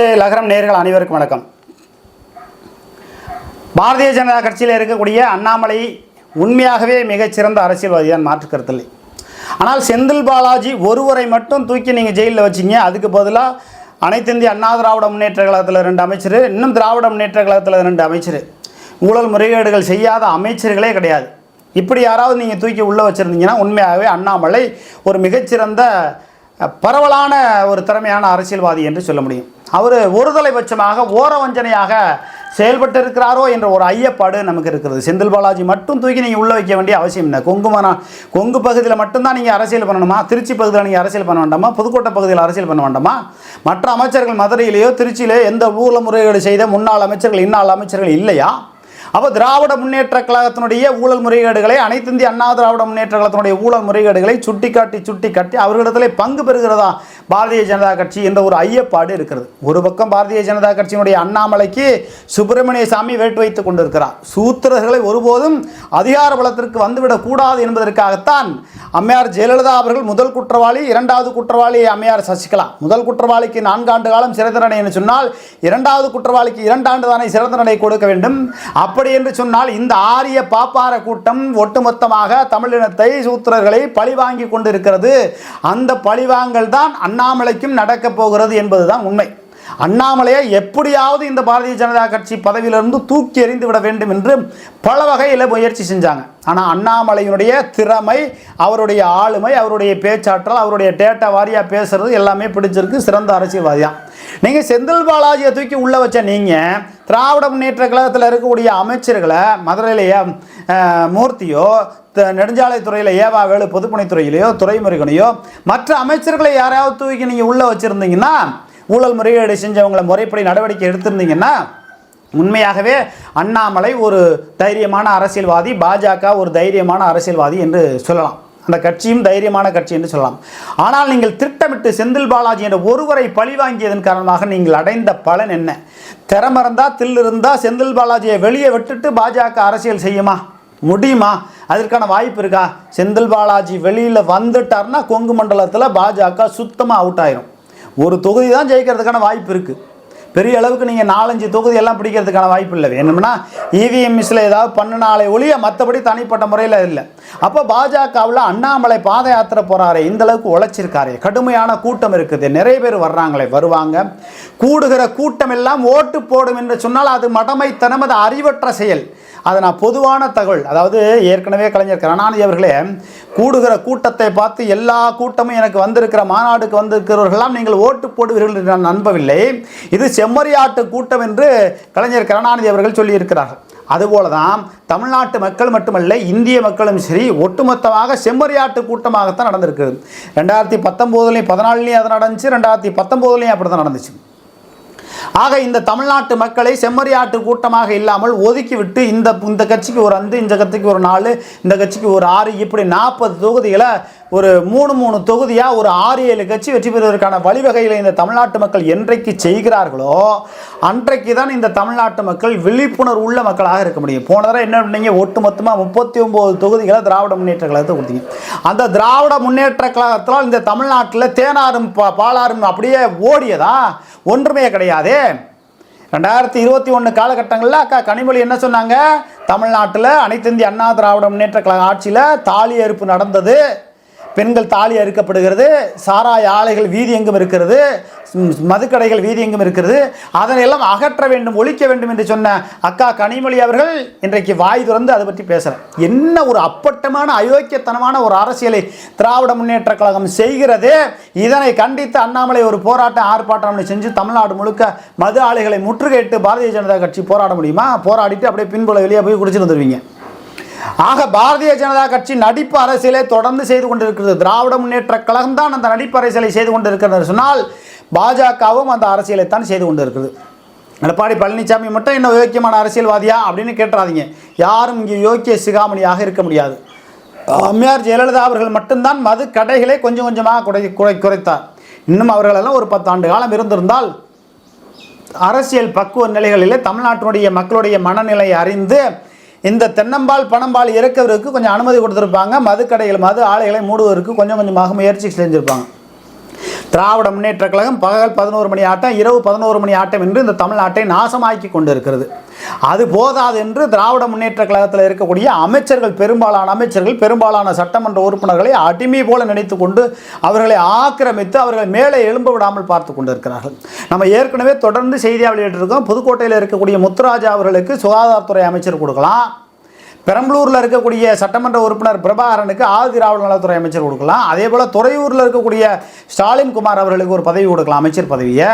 லகரம் நேயர்கள் அனைவருக்கும் வணக்கம். பாரதிய ஜனதா கட்சியில் இருக்கக்கூடிய அண்ணாமலை உண்மையாகவே மிகச்சிறந்த அரசியல்வாதி தான், மாற்று கருத்தில்லை. ஆனால் செந்தில் பாலாஜி ஒருவரை மட்டும் தூக்கி நீங்கள் ஜெயிலில் வச்சிங்க. அதுக்கு பதிலாக அனைத்து இந்திய அண்ணா திராவிட முன்னேற்ற கழகத்தில் 2 அமைச்சர், இன்னும் திராவிட முன்னேற்ற கழகத்தில் 2 அமைச்சர், ஊழல் முறைகேடுகள் செய்யாத அமைச்சர்களே கிடையாது. இப்படி யாராவது நீங்கள் தூக்கி உள்ளே வச்சுருந்தீங்கன்னா உண்மையாகவே அண்ணாமலை ஒரு மிகச்சிறந்த பரவலான ஒரு திறமையான அரசியல்வாதி என்று சொல்ல முடியும். அவர் ஒரு தலைபட்சமாக ஓரவஞ்சனையாக செயல்பட்டு இருக்கிறாரோ என்ற ஒரு ஐயப்பாடு நமக்கு இருக்கிறது. செந்தில் பாலாஜி மட்டும் தூக்கி நீங்கள் உள்ளே வைக்க வேண்டிய அவசியம் இல்லை. கொங்கு பகுதியில் மட்டும்தான் நீங்கள் அரசியல் பண்ணணுமா? திருச்சி பகுதியில் நீங்கள் அரசியல் பண்ண வேண்டாமா? புதுக்கோட்டை பகுதியில் அரசியல் பண்ண வேண்டாமா? மற்ற அமைச்சர்கள் மதுரையிலேயோ திருச்சியிலேயோ எந்த ஊழல் முறைகேடு செய்த முன்னாள் அமைச்சர்கள் இன்னாள் அமைச்சர்கள் இல்லையா? அப்போ திராவிட முன்னேற்ற கழகத்தினுடைய ஊழல் முறைகேடுகளை, அனைத்து இந்திய அண்ணா திராவிட முன்னேற்ற கழகத்தினுடைய ஊழல் முறைகேடுகளை சுட்டிக்காட்டி அவர்களிடத்திலே பங்கு பெறுகிறதா பாரதிய ஜனதா கட்சி என்ற ஒரு ஐயப்பாடு இருக்கிறது. ஒரு பக்கம் பாரதிய ஜனதா கட்சியினுடைய அண்ணாமலைக்கு சுப்பிரமணிய சாமி வேட்டு வைத்துக் கொண்டிருக்கிறார். சூத்திரர்களை ஒருபோதும் அதிகார பலத்திற்கு வந்துவிடக்கூடாது என்பதற்காகத்தான் அம்மையார் ஜெயலலிதா அவர்கள் முதல் குற்றவாளி, 2வது குற்றவாளி அம்மையார் சசிகலா. முதல் குற்றவாளிக்கு 4 ஆண்டு காலம் சிறை தண்டனை என்று சொன்னால் 2வது குற்றவாளிக்கு 2 ஆண்டு தானே சிறை தண்டனை கொடுக்க வேண்டும். அப்படி என்று சொன்னால் இந்த ஆரிய பாப்பார கூட்டம் ஒட்டுமொத்தமாக தமிழினத்தை, சூத்திரர்களை பழிவாங்கி கொண்டிருக்கிறது. அந்த பழிவாங்கல் தான் அண்ணாமலைக்கும் நடக்கப் போகிறது என்பதுதான் உண்மை. அண்ணாமலையை எப்படியாவது இந்த பாரதிய ஜனதா கட்சி பதவியிலிருந்து தூக்கி எறிந்து விட வேண்டும் என்று பல வகையில் முயற்சி செஞ்சாங்க. ஆனால் அண்ணாமலையினுடைய திறமை, அவருடைய ஆளுமை, அவருடைய பேச்சாற்றல், அவருடைய டேட்டா வாரியாக பேசுறது எல்லாமே பிடிச்சிருக்கு. சிறந்த அரசியல்வாதியாக நீங்கள் செந்தில் பாலாஜியை தூக்கி உள்ளே வச்ச நீங்கள் திராவிட முன்னேற்ற கழகத்தில் இருக்கக்கூடிய அமைச்சர்களை மதுரையிலேயே மூர்த்தியோ, நெடுஞ்சாலைத்துறையில் ஏவா வேலு, பொதுப்பணித்துறையிலையோ, துறைமுருகனையோ, மற்ற அமைச்சர்களை யாராவது தூக்கி நீங்கள் உள்ளே வச்சுருந்தீங்கன்னா, ஊழல் முறைகேடு செஞ்சவங்களை முறைப்படி நடவடிக்கை எடுத்திருந்தீங்கன்னா உண்மையாகவே அண்ணாமலை ஒரு தைரியமான அரசியல்வாதி, பாஜக ஒரு தைரியமான அரசியல்வாதி என்று சொல்லலாம். அந்த கட்சியும் தைரியமான கட்சி என்று சொல்லலாம். ஆனால் நீங்கள் திட்டமிட்டு செந்தில் பாலாஜி என்ற ஒருவரை பழிவாங்கியதன் காரணமாக நீங்கள் அடைந்த பலன் என்ன? திறமறந்தா தில் இருந்தால் செந்தில் பாலாஜியை வெளியே விட்டுட்டு பாஜக அரசியல் செய்யுமா? முடியுமா? அதற்கான வாய்ப்பு இருக்கா? செந்தில் பாலாஜி வெளியில் வந்துட்டார்னா கொங்கு மண்டலத்தில் பாஜக சுத்தமாக அவுட் ஆயிரும். ஒரு தொகுதி தான் ஜெயிக்கிறதுக்கான வாய்ப்பு இருக்குது. பெரிய அளவுக்கு நீங்கள் 4-5 தொகுதி எல்லாம் பிடிக்கிறதுக்கான வாய்ப்பு இல்லை. வேணும்னா இவிஎம் மிஸ்ல ஏதாவது பண்ணினாலே ஒழிய மற்றபடி தனிப்பட்ட முறையில் இல்லை. அப்போ பாஜகவில் அண்ணாமலை பாத யாத்திரை போகிறாரே, இந்த அளவுக்கு உழைச்சிருக்காரே, கடுமையான கூட்டம் இருக்குது, நிறைய பேர் வருவாங்க. கூடுகிற கூட்டம் எல்லாம் ஓட்டு போடும் என்று சொன்னால் அது மடமைத்தனம், அது அறிவற்ற செயல். அதை நான் பொதுவான தகவல், அதாவது ஏற்கனவே கலைஞர் கருணாநிதி அவர்களே கூடுகிற கூட்டத்தை பார்த்து எல்லா கூட்டமும் எனக்கு வந்திருக்கிற மாநாடுக்கு வந்திருக்கிறவர்களெல்லாம் நீங்கள் ஓட்டு போடுவீர்கள் என்று நான் நம்பவில்லை, இது செம்மறியாட்டு கூட்டம் என்று கலைஞர் கருணாநிதி அவர்கள் சொல்லியிருக்கிறார்கள். அதுபோல தான் தமிழ்நாட்டு மக்கள் மட்டுமல்ல, இந்திய மக்களும் சரி ஒட்டுமொத்தமாக செம்மறியாட்டு கூட்டமாகத்தான் நடந்திருக்கிறது. 2019 14 அது நடந்துச்சு, 2019 அப்படி தான் நடந்துச்சு. ஆக இந்த தமிழ்நாட்டு மக்களை செம்மறியாட்டு கூட்டமாக இல்லாமல் ஒதுக்கிவிட்டு இந்த கட்சிக்கு ஒரு 5, இந்த கட்சிக்கு ஒரு 4, இந்த கட்சிக்கு ஒரு 6, இப்படி 40 தொகுதிகளை ஒரு 3 தொகுதியாக ஒரு 6-7 கட்சி வெற்றி பெறுவதற்கான வழிவகையில் இந்த தமிழ்நாட்டு மக்கள் என்றைக்கு செய்கிறார்களோ அன்றைக்கு தான் இந்த தமிழ்நாட்டு மக்கள் விழிப்புணர்வு உள்ள மக்களாக இருக்க முடியும். போன தடவை என்ன பண்ணீங்க? ஒட்டு மொத்தமாக 39 தொகுதிகளை திராவிட முன்னேற்ற கழகத்தை கொடுத்தீங்க. அந்த திராவிட முன்னேற்ற கழகத்தால் இந்த தமிழ்நாட்டில் தேனாரும் பாலாரும் அப்படியே ஓடியதா? ஒன்றுமே கிடையாது. 2021 காலகட்டங்களில் அக்கா கனிமொழி என்ன சொன்னாங்க? தமிழ்நாட்டில் அனைத்து இந்திய அண்ணா திராவிட முன்னேற்ற கழக ஆட்சியில் தாலி அறுப்பு நடந்தது, பெண்கள் தாலி அறுக்கப்படுகிறது, சாராய ஆலைகள் வீதி எங்கும் இருக்கிறது, மதுக்கடைகள் வீதி எங்கும் இருக்கிறது, அதனையெல்லாம் அகற்ற வேண்டும், ஒழிக்க வேண்டும் என்று சொன்ன அக்கா கனிமொழி அவர்கள் இன்றைக்கு வாய் திறந்து அதை பற்றி பேசுகிறேன். என்ன ஒரு அப்பட்டமான அயோக்கியத்தனமான ஒரு அரசியலை திராவிட முன்னேற்ற கழகம் செய்கிறது. இதனை கண்டித்து அண்ணாமலை ஒரு போராட்டம், ஆர்ப்பாட்டம் செஞ்சு தமிழ்நாடு முழுக்க மது ஆலைகளை முற்றுகையிட்டு பாரதிய ஜனதா கட்சி போராட முடியுமா? போராடிட்டு அப்படியே பின்புல வெளியே போய் குடிச்சிட்டு வந்துடுவீங்க. ஆக பாரதிய ஜனதா கட்சி நடிப்பு அரசியலை தொடர்ந்து செய்து கொண்டிருக்கிறது. திராவிட முன்னேற்ற கழகம் தான் அந்த நடிப்பு அரசியலை செய்து கொண்டிருக்கிறது சொன்னால் பாஜகவும் அந்த அரசியலைத்தான் செய்து கொண்டிருக்கிறது. எடப்பாடி பழனிசாமி மட்டும் என்ன யோக்கியமான அரசியல்வாதியா அப்படின்னு கேட்டுறாதீங்க. யாரும் இங்கே யோக்கிய சிகாமணியாக இருக்க முடியாது. அம்மையார் ஜெயலலிதா அவர்கள் மட்டும்தான் மது கடைகளை கொஞ்சம் கொஞ்சமாக குறைத்தார். இன்னும் அவர்களெல்லாம் ஒரு 10 ஆண்டு காலம் இருந்திருந்தால் அரசியல் பக்குவ நிலைகளிலே தமிழ்நாட்டினுடைய மக்களுடைய மனநிலையை அறிந்து இந்த தென்னம்பால் பணம்பால் இறக்கிறதுக்கு கொஞ்சம் அனுமதி கொடுத்துருப்பாங்க. மதுக்கடைகள், மது ஆலைகளை மூடுவதற்கு கொஞ்சம் கொஞ்சமாக முயற்சி செஞ்சுருப்பாங்க. திராவிட முன்னேற்ற கழகம் பகல் 11 மணி ஆட்டம், இரவு 11 மணி ஆட்டம் என்று இந்த தமிழ்நாட்டை நாசமாக்கி கொண்டு இருக்கிறது. அது போதாது என்று திராவிட முன்னேற்ற கழகத்தில் இருக்கக்கூடிய அமைச்சர்கள், பெரும்பாலான சட்டமன்ற உறுப்பினர்களை அடிமை போல நினைத்து கொண்டு அவர்களை ஆக்கிரமித்து அவர்களை மேலே எழும்ப விடாமல் பார்த்து கொண்டு இருக்கிறார்கள். நம்ம ஏற்கனவே தொடர்ந்து செய்தியாக வெளியிட்டிருக்கோம். புதுக்கோட்டையில் இருக்கக்கூடிய முத்துராஜா அவர்களுக்கு சுகாதாரத்துறை அமைச்சர் கொடுக்கலாம், பெரம்பலூரில் இருக்கக்கூடிய சட்டமன்ற உறுப்பினர் பிரபாகரனுக்கு ஆதிராவிட நலத்துறை அமைச்சர் கொடுக்கலாம், அதே போல் துறையூரில் இருக்கக்கூடிய ஸ்டாலின் குமார் அவர்களுக்கு ஒரு பதவி கொடுக்கலாம், அமைச்சர் பதவியை.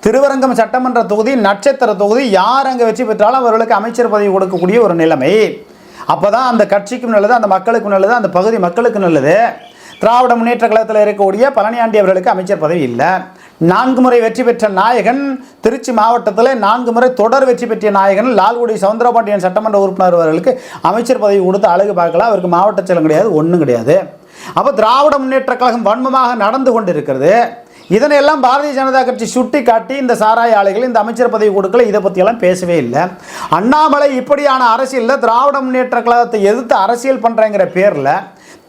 திருவரங்கம் சட்டமன்ற தொகுதி நட்சத்திர தொகுதி, யார் அங்கே வெற்றி பெற்றாலும் அவர்களுக்கு அமைச்சர் பதவி கொடுக்கக்கூடிய ஒரு நிலைமை. அப்போ தான் அந்த கட்சிக்கும் நல்லது, அந்த மக்களுக்கும் நல்லது, அந்த பகுதி மக்களுக்கு நல்லது. திராவிட முன்னேற்ற கழகத்தில் இருக்கக்கூடிய பழனியாண்டி அவர்களுக்கு அமைச்சர் பதவி இல்லை. 4 முறை வெற்றி பெற்ற நாயகன், திருச்சி மாவட்டத்தில் 4 முறை தொடர் வெற்றி பெற்ற நாயகன் லால்குடி சவுந்தரபாண்டியன் சட்டமன்ற உறுப்பினர் அவர்களுக்கு அமைச்சர் பதவி கொடுத்து அழகு பார்க்கலாம். அவருக்கு மாவட்ட செயலம் கிடையாது, ஒன்றும் கிடையாது. அப்போ திராவிட முன்னேற்ற கழகம் வன்மமாக நடந்து கொண்டு இருக்கிறது. இதனையெல்லாம் பாரதிய ஜனதா கட்சி சுட்டி காட்டி இந்த சாராய ஆலைகள் இந்த அமைச்சர் பதவி கொடுக்கல, இதை பற்றியெல்லாம் பேசவே இல்லை. அண்ணாமலை இப்படியான அரசியலில் திராவிட முன்னேற்ற கழகத்தை எதிர்த்து அரசியல் பண்ணுறேங்கிற பேரில்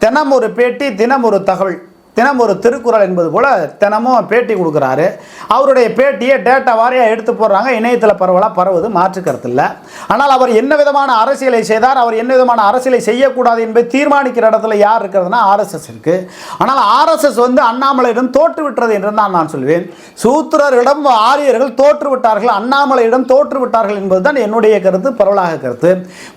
தினம் ஒரு பேட்டி, தினம் ஒரு தகவல், தினம் ஒரு திருக்குறள் என்பது போல் தினமும் பேட்டி கொடுக்குறாரு. அவருடைய பேட்டியை டேட்டா வாரியாக எடுத்து போடுறாங்க, இணையத்தில் பரவுது, மாற்று கருத்து இல்லை. ஆனால் அவர் என்ன விதமான அரசியலை செய்தார், அவர் என்ன விதமான அரசியலை செய்யக்கூடாது என்பதை தீர்மானிக்கிற இடத்துல யார் இருக்கிறதுனா ஆர்எஸ்எஸ் இருக்குது. ஆனால் ஆர்எஸ்எஸ் அண்ணாமலையிடம் தோற்றுவிட்டது என்று தான் நான் சொல்வேன். சூத்திரரிடம் ஆரியர்கள் தோற்றுவிட்டார்கள், அண்ணாமலையிடம் தோற்றுவிட்டார்கள் என்பதுதான் என்னுடைய கருத்து, பரவலாக கருத்து.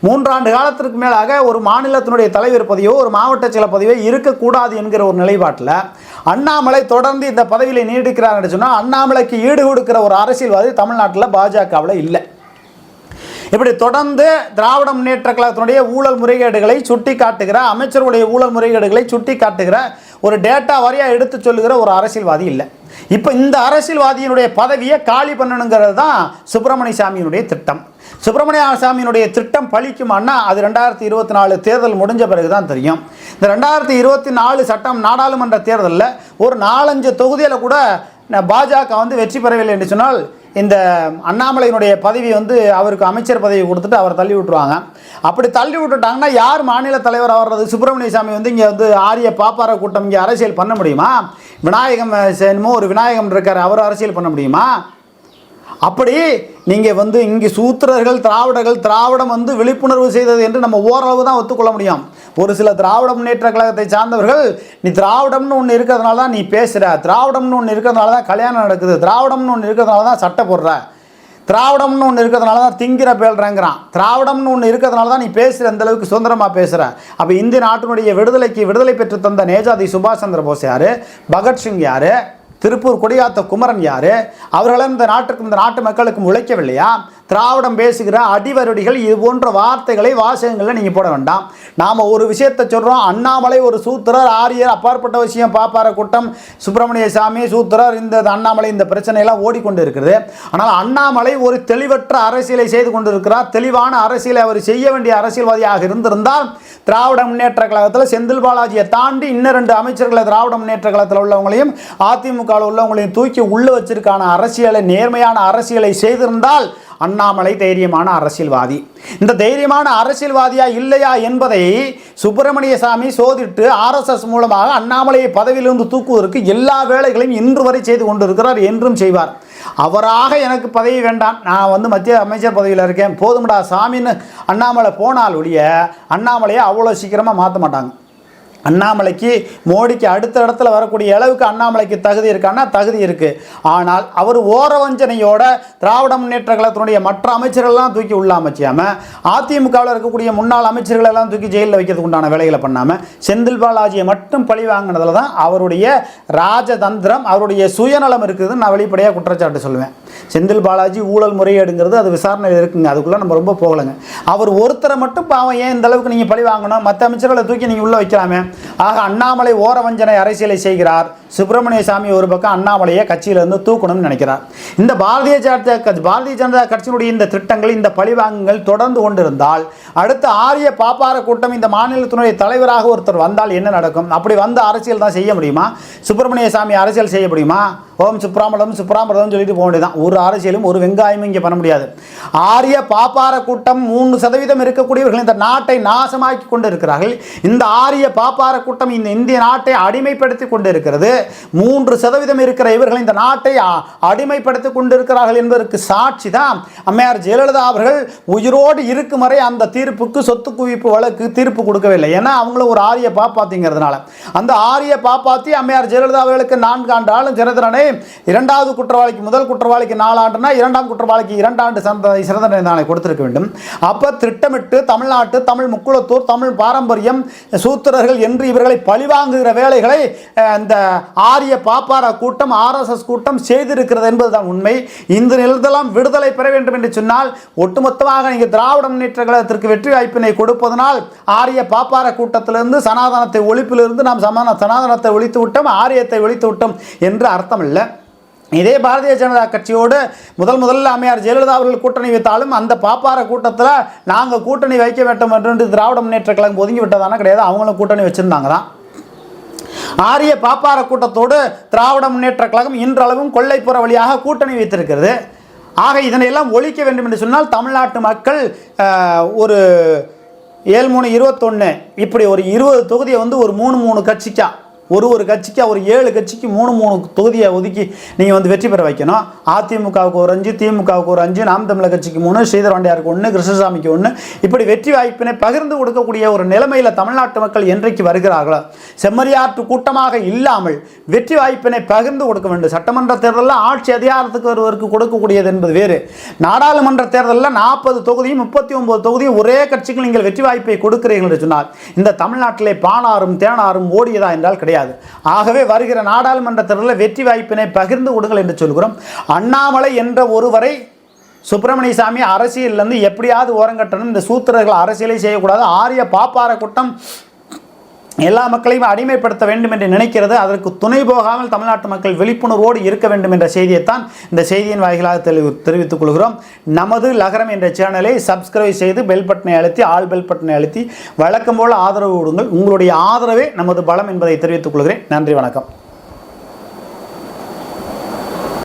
3 ஆண்டு காலத்திற்கு மேலாக ஒரு மாநிலத்தினுடைய தலைவர் பதவியோ ஒரு மாவட்ட செயலர் பதவியோ இருக்கக்கூடாது என்கிற ஒரு நிலைப்பாட்டில் அண்ணாமலை தொடர்ந்து இந்த பதவியில் நீடிக்கிறார் என்று சொன்னால் அண்ணாமலைக்கு ஈடு கொடுக்கிற ஒரு அரசியல்வாதி தமிழ்நாட்டில் பாஜகவில் இல்லை. இப்படி தொடர்ந்து திராவிட முன்னேற்ற கழகத்தினுடைய ஊழல் முறைகேடுகளை சுட்டி காட்டுகிற, அமைச்சருடைய ஊழல் முறைகேடுகளை சுட்டி காட்டுகிற, ஒரு டேட்டா வாரியாக எடுத்து சொல்லுகிற ஒரு அரசியல்வாதி இல்லை. இப்போ இந்த அரசியல்வாதியினுடைய பதவியை காலி பண்ணணுங்கிறது தான் சுப்பிரமணிய சாமியினுடைய திட்டம். சுப்பிரமணிய சாமியினுடைய திட்டம் பலிக்குமானா அது 2024 தேர்தல் முடிஞ்ச பிறகு தான் தெரியும். இந்த 2024 சட்டம் நாடாளுமன்ற தேர்தலில் ஒரு 4-5 தொகுதியில் கூட பாஜக வெற்றி பெறவில்லை என்று சொன்னால் இந்த அண்ணாமலையினுடைய பதவி அவருக்கு அமைச்சர் பதவி கொடுத்துட்டு அவர் தள்ளி விட்டுருவாங்க. அப்படி தள்ளி விட்டுட்டாங்கன்னா யார் மாநில தலைவர் வர்றது? சுப்பிரமணிய சாமி இங்கே ஆரிய பாப்பார கூட்டம் இங்கே அரசியல் பண்ண முடியுமா? விநாயகம் என்னமோ ஒரு விநாயகம் இருக்கார், அவர் அரசியல் பண்ண முடியுமா? அப்படி நீங்கள் இங்கே சூத்திரர்கள் திராவிடம் விழிப்புணர்வு செய்தது என்று நம்ம ஓரளவு தான் ஒத்துக்கொள்ள முடியும். ஒரு சில திராவிட முன்னேற்ற கழகத்தை சார்ந்தவர்கள் நீ திராவிடம்னு ஒன்று இருக்கிறதுனால தான் நீ பேசுகிற, திராவிடம்னு ஒன்று இருக்கிறதுனால தான் கல்யாணம் நடக்குது, திராவிடம்னு ஒன்று இருக்கிறதுனால தான் சட்டை போடுற, திராவிடம்னு ஒன்று இருக்கிறதுனால தான் திங்கிற பேல்றேங்கிறான், திராவிடம்னு ஒன்று இருக்கிறதுனால தான் நீ பேசுகிற, அந்த அளவுக்கு சுதந்திரமாக பேசுகிற. அப்போ இந்திய நாட்டினுடைய விடுதலை பெற்று தந்த நேதாஜி சுபாஷ் சந்திர போஸ் யார், பகத்சிங் யார், திருப்பூர் கொடியாத்த குமரன் யார்? அவர்களும் இந்த நாட்டு மக்களுக்கும் உழைக்கவில்லையா? திராவிடம் பேசுகிற அடிவருடிகள் இது போன்ற வார்த்தைகளை வாசகங்களில் நீங்கள் போட வேண்டாம். நாம் ஒரு விஷயத்தை சொல்கிறோம், அண்ணாமலை ஒரு சூத்திரர், ஆரியர், அப்பாற்பட்ட விஷயம், பாப்பார கூட்டம், சுப்பிரமணிய சாமி சூத்திரர், இந்த அண்ணாமலை, இந்த பிரச்சனையெல்லாம் ஓடிக்கொண்டு இருக்கிறது. ஆனால் அண்ணாமலை ஒரு தெளிவற்ற அரசியலை செய்து கொண்டிருக்கிறார். தெளிவான அரசியலை அவர் செய்ய வேண்டிய அரசியல்வாதியாக இருந்திருந்தால் திராவிட முன்னேற்ற கழகத்தில் செந்தில் பாலாஜியை தாண்டி இன்னும் 2 அமைச்சர்களை திராவிட முன்னேற்ற கழகத்தில் உள்ளவங்களையும் அதிமுகவில் உள்ளவங்களையும் தூக்கி உள்ள வச்சிருக்கான அரசியலை, நேர்மையான அரசியலை செய்திருந்தால் அண்ணாமலை தைரியமான அரசியல்வாதி. இந்த தைரியமான அரசியல்வாதியா இல்லையா என்பதை சுப்பிரமணிய சாமி சோதிட்டு ஆர்எஸ்எஸ் மூலமாக அண்ணாமலையை பதவியிலிருந்து தூக்குவதற்கு எல்லா வேலைகளையும் இன்று வரை செய்து கொண்டிருக்கிறார், என்றும் செய்வார். அவராக எனக்கு பதவி வேண்டாம், நான் மத்திய அமைச்சர் பதவியில் இருக்கேன் போதும்டா சாமின்னு அண்ணாமலை போனால் ஒழிய அண்ணாமலையை அவ்வளோ சீக்கிரமாக மாற்ற மாட்டாங்க. அண்ணாமலைக்கு மோடிக்கு அடுத்த இடத்துல வரக்கூடிய அளவுக்கு அண்ணாமலைக்கு தகுதி இருக்கான்னா தகுதி இருக்குது. ஆனால் அவர் ஓரவஞ்சனையோட திராவிட முன்னேற்ற கழகத்தினுடைய மற்ற அமைச்சர்கள்லாம் தூக்கி உள்ள அமைச்சாமல், அதிமுகவில் இருக்கக்கூடிய முன்னாள் அமைச்சர்களெல்லாம் தூக்கி ஜெயிலில் வைக்கிறதுக்கு உண்டான வேலைகளை பண்ணாமல் செந்தில் பாலாஜியை மட்டும் பழி வாங்கினதில் தான் அவருடைய ராஜதந்திரம், அவருடைய சுயநலம் இருக்குதுன்னு நான் வெளிப்படையாக குற்றச்சாட்டு சொல்லுவேன். செந்தில் பாலாஜி ஊழல் முறையேடுங்கிறது அது விசாரணையில் இருக்குங்க, அதுக்குள்ளே நம்ம ரொம்ப போகலைங்க. அவர் ஒருத்தரை மட்டும் பாவம் ஏன் இந்த அளவுக்கு நீங்கள் பழி வாங்கணும்? மற்ற அமைச்சர்களை தூக்கி நீங்கள் உள்ளே வைக்கலாமே. ஆக அண்ணாமலை ஓரவஞ்சனை அரசியலை செய்கிறார். சுப்பிரமணிய சாமி ஒரு பக்கம் அண்ணாமலையை கட்சியிலிருந்து தூக்கணும்னு நினைக்கிறார். இந்த பாரதிய ஜனதா கட்சியினுடைய இந்த திட்டங்கள், இந்த பழிவாங்குகள் தொடர்ந்து கொண்டிருந்தால் அடுத்த ஆரிய பாப்பார கூட்டம் இந்த மாநிலத்தினுடைய தலைவராக ஒருத்தர் வந்தால் என்ன நடக்கும்? அப்படி வந்த அரசியல் தான் செய்ய முடியுமா? சுப்பிரமணிய சாமி அரசியல் செய்ய முடியுமா? ஓம் சுப்ராமலம் சுப்ராமலம் சொல்லிட்டு போக வேண்டியதான். ஒரு அரசியலும் ஒரு வெங்காயமும் இங்கே பண்ண முடியாது. ஆரிய பாப்பார கூட்டம் 3% இருக்கக்கூடியவர்கள் இந்த நாட்டை நாசமாக்கி கொண்டு இருக்கிறார்கள். இந்த ஆரிய பாப்பார கூட்டம் இந்த இந்திய நாட்டை அடிமைப்படுத்தி கொண்டு இருக்கிறது. 3% இருக்கிற இவர்கள் இந்த நாட்டை அடிமைப்படுத்தி கொண்டு இருக்கிறார்கள் என்பதற்கு சாட்சி தான் அம்மையார் ஜெயலலிதா அவர்கள் உயிரோடு இருக்கும் வரை அந்த தீர்ப்புக்கு சொத்து குவிப்பு வழக்கு தீர்ப்பு கொடுக்கவில்லை. ஏன்னா அவங்களும் ஒரு ஆரிய பாப்பாத்திங்கிறதுனால அந்த ஆரிய பாப்பாத்தி அம்மையார் ஜெயலலிதா அவர்களுக்கு 4 ஆண்டு ஆளும் சிறை தண்டனை, 2வது குற்றவாளிக்கு முதல் குற்றவாளிக்கு 4 ஆண்டுனா 2ஆம் குற்றவாளிக்கு 2 ஆண்டு சிறை தண்டனை கொடுத்திருக்க வேண்டும். அப்ப திட்டமிட்டு தமிழ்நாட்டு தமிழ் முக்குளத்தூர் தமிழ் பாரம்பரியம் சூத்திரர்கள் என்று இவர்களை பழிவாங்குகிற வேலைகளை இந்த ஆரிய பாப்பார கூட்டம் RSS கூட்டம் செய்திருக்கிறது என்பதுதான் உண்மை. இந்த நிலத்தெல்லாம் விடுதலை பெற வேண்டும் என்று சொன்னால் ஒட்டுமொத்தமாக நீங்கள் திராவிட முன்னேற்ற கழகத்திற்கு வெற்றி வாய்ப்பினை கொடுப்பதனால் ஆரிய பாப்பார கூட்டத்திலிருந்து சனாதனத்தை ஒழிப்பிலிருந்து நாம் சனாதனத்தை ஒழித்து விட்டோம், ஆரியத்தை ஒழித்து விட்டோம் என்று அர்த்தம் இல்லை. இதே பாரதிய ஜனதா கட்சியோடு முதல்ல அம்மையார் ஜெயலலிதா அவர்கள் கூட்டணி வைத்தாலும் அந்த பாப்பார கூட்டத்தில் நாங்கள் கூட்டணி வைக்க வேண்டும் என்று திராவிட முன்னேற்ற கழகம் ஒதுங்கி விட்டதான கிடையாது. அவங்களும் கூட்டணி வச்சிருந்தாங்க தான். ஆரிய பாப்பார கூட்டத்தோடு திராவிட முன்னேற்ற கழகம் இன்றளவும் கொள்ளைப்புற வழியாக கூட்டணி வைத்திருக்கிறது. ஆக இதனையெல்லாம் ஒழிக்க வேண்டும் என்று சொன்னால் தமிழ்நாட்டு மக்கள் ஒரு 7-3-21 இப்படி ஒரு 20 தொகுதியை ஒரு 3 கட்சிக்கா ஒரு கட்சிக்கு ஒரு 7 கட்சிக்கு 3 தொகுதியை ஒதுக்கி நீங்கள் வெற்றி பெற வைக்கணும். அதிமுகவுக்கு ஒரு 5, திமுகவுக்கு ஒரு 5, நாம் தமிழர் கட்சிக்கு 3, ஸ்ரீதர் வாண்டியாருக்கு 1, கிருஷ்ணசாமிக்கு 1, இப்படி வெற்றி வாய்ப்பினை பகிர்ந்து கொடுக்கக்கூடிய ஒரு நிலைமையில் தமிழ்நாட்டு மக்கள் என்றைக்கு வருகிறார்களோ செம்மறியாற்று கூட்டமாக இல்லாமல் வெற்றி வாய்ப்பினை பகிர்ந்து கொடுக்க வேண்டும். சட்டமன்ற தேர்தலில் ஆட்சி அதிகாரத்துக்கு வருவதற்கு கொடுக்கக்கூடியது என்பது வேறு. நாடாளுமன்ற தேர்தலில் 40 தொகுதியும் 39 தொகுதியும் ஒரே கட்சிக்கு நீங்கள் வெற்றி வாய்ப்பை கொடுக்கிறீர்கள் என்று சொன்னால் இந்த தமிழ்நாட்டிலே பானாரும் தேனாரும் ஓடியதா என்றால் கிடையாது. ஆகவே வருகிற நாடாளுமன்ற தேர்தலில் வெற்றி வாய்ப்பினை பகிர்ந்து கொடுங்கள் என்று சொல்கிறோம். அண்ணாமலை என்ற ஒருவரை சுப்பிரமணிய சாமி அரசியலிருந்து எப்படியாவது ஓரங்கட்டணும். இந்த சூத்திரர்கள் அரசியலை செய்யக்கூடாது. ஆரிய பாப்பார கூட்டம் எல்லா மக்களையும் அடிமைப்படுத்த வேண்டும் என்று நினைக்கிறது. அதற்கு துணை போகாமல் தமிழ்நாட்டு மக்கள் விழிப்புணர்வோடு இருக்க வேண்டும் என்ற செய்தியைத்தான் இந்த செய்தியின் வாயிலாக தெரிவித்துக் கொள்கிறோம். நமது லகரம் என்ற சேனலை சப்ஸ்கிரைப் செய்து பெல் பட்டனை அழுத்தி ஆல் பெல் பட்டனை அழுத்தி வழக்கம் போல ஆதரவு கொடுங்கள். உங்களுடைய ஆதரவே நமது பலம் என்பதை தெரிவித்துக் கொள்கிறேன். நன்றி, வணக்கம்.